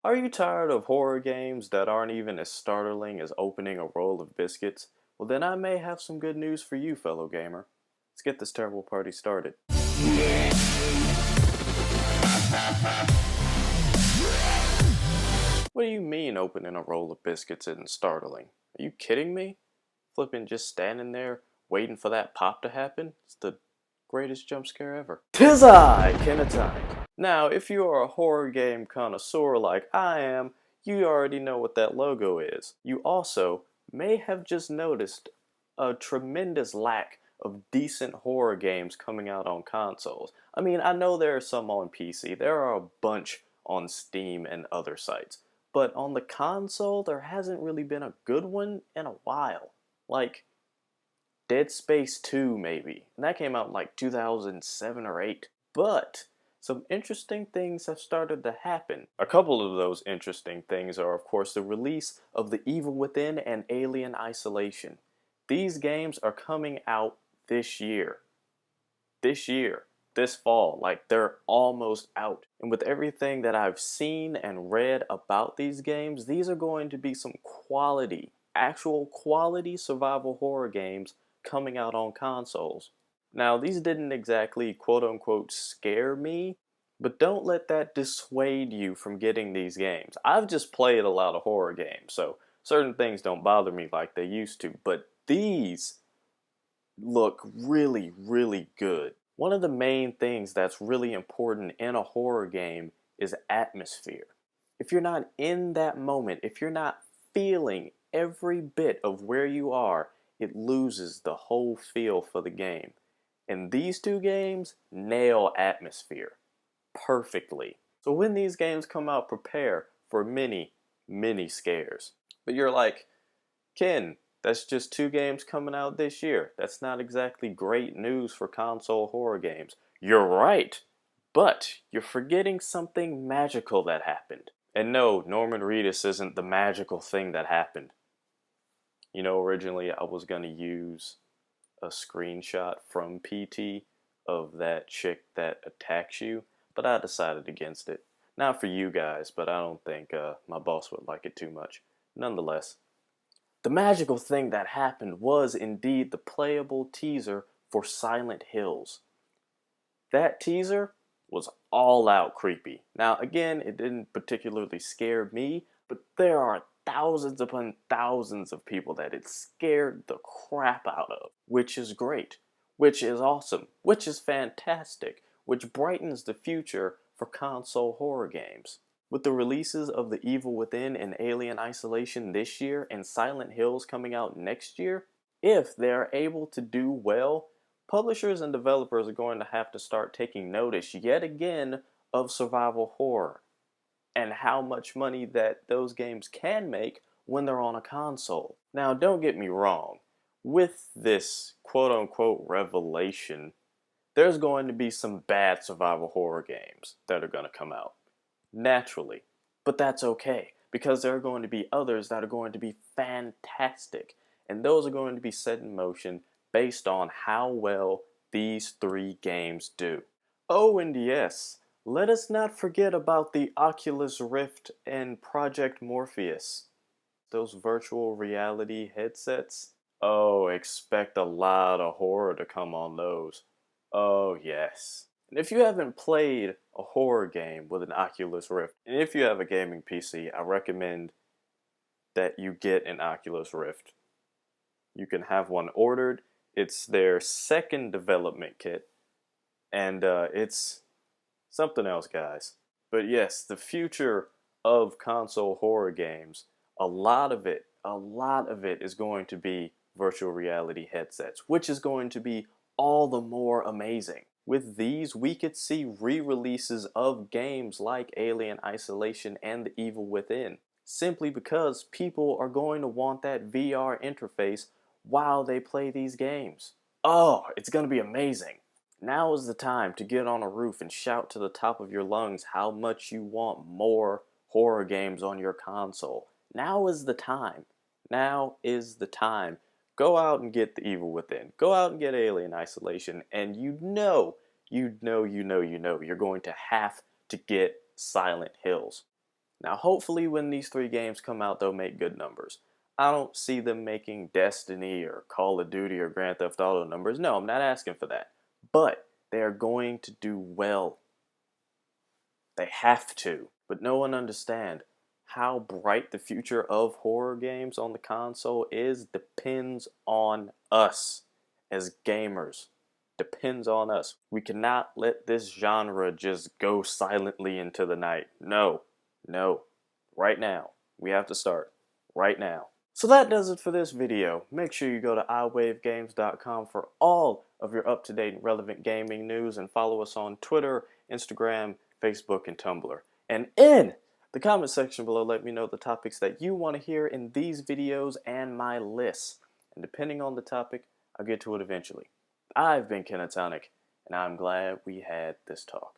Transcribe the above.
Are you tired of horror games that aren't even as startling as opening a roll of biscuits? Well, then I may have some good news for you, fellow gamer. Let's get this terrible party started. What do you mean opening a roll of biscuits isn't startling? Are you kidding me? Flippin' just standing there waiting for that pop to happen? It's the greatest jump scare ever. 'Tis I, Kenatonic. Now, if you are a horror game connoisseur like I am, you already know what that logo is. You also may have just noticed a tremendous lack of decent horror games coming out on consoles. I mean, I know there are some on PC, there are a bunch on Steam and other sites, but on the console, there hasn't really been a good one in a while. Like, Dead Space 2 maybe, and that came out in like 2007 or 8. But some interesting things have started to happen. A couple of those interesting things are, of course, the release of The Evil Within and Alien Isolation. These games are coming out this year. This fall. Like, they're almost out. And with everything that I've seen and read about these games, these are going to be some quality, actual quality survival horror games coming out on consoles. Now, these didn't exactly quote unquote scare me, but don't let that dissuade you from getting these games. I've just played a lot of horror games, so certain things don't bother me like they used to, but these look really, really good. One of the main things that's really important in a horror game is atmosphere. If you're not in that moment, if you're not feeling every bit of where you are, it loses the whole feel for the game. And these two games nail atmosphere perfectly. So when these games come out, prepare for many, many scares. But you're like, Ken, that's just two games coming out this year. That's not exactly great news for console horror games. You're right, but you're forgetting something magical that happened. And no, Norman Reedus isn't the magical thing that happened. You know, originally I was going to use a screenshot from PT of that chick that attacks you, but I decided against it. Not for you guys, but I don't think my boss would like it too much. Nonetheless, the magical thing that happened was indeed the playable teaser for Silent Hills. That teaser was all out creepy. Now, again, it didn't particularly scare me, but there are thousands upon thousands of people that it scared the crap out of, which is great, which is awesome, which is fantastic, which brightens the future for console horror games. With the releases of The Evil Within and Alien Isolation this year and Silent Hills coming out next year, if they are able to do well, publishers and developers are going to have to start taking notice yet again of survival horror and how much money that those games can make when they're on a console. Now, don't get me wrong, with this quote unquote revelation, there's going to be some bad survival horror games that are going to come out. Naturally. But that's okay, because there are going to be others that are going to be fantastic. And those are going to be set in motion based on how well these three games do. Oh, and yes, let us not forget about the Oculus Rift and Project Morpheus. Those virtual reality headsets. Oh, expect a lot of horror to come on those. Oh, yes. And if you haven't played a horror game with an Oculus Rift, and if you have a gaming PC, I recommend that you get an Oculus Rift. You can have one ordered. It's their second development kit, and it's something else, guys. But yes, the future of console horror games, a lot of it is going to be virtual reality headsets, which is going to be all the more amazing. With these, we could see re-releases of games like Alien Isolation and The Evil Within, simply because people are going to want that VR interface while they play these games. Oh, it's going to be amazing. Now is the time to get on a roof and shout to the top of your lungs how much you want more horror games on your console. Now is the time. Now is the time. Go out and get The Evil Within. Go out and get Alien Isolation, and you're going to have to get Silent Hills. Now, hopefully when these 3 games come out, they'll make good numbers. I don't see them making Destiny or Call of Duty or Grand Theft Auto numbers. No, I'm not asking for that. But they are going to do well. They have to. But no one understands how bright the future of horror games on the console is depends on us as gamers. Depends on us. We cannot let this genre just go silently into the night. No. No. Right now. We have to start. Right now. So that does it for this video. Make sure you go to iWaveGames.com for all of your up-to-date and relevant gaming news, and follow us on Twitter, Instagram, Facebook, and Tumblr. And in the comment section below, let me know the topics that you want to hear in these videos and my lists. And depending on the topic, I'll get to it eventually. I've been Kenatonic, and I'm glad we had this talk.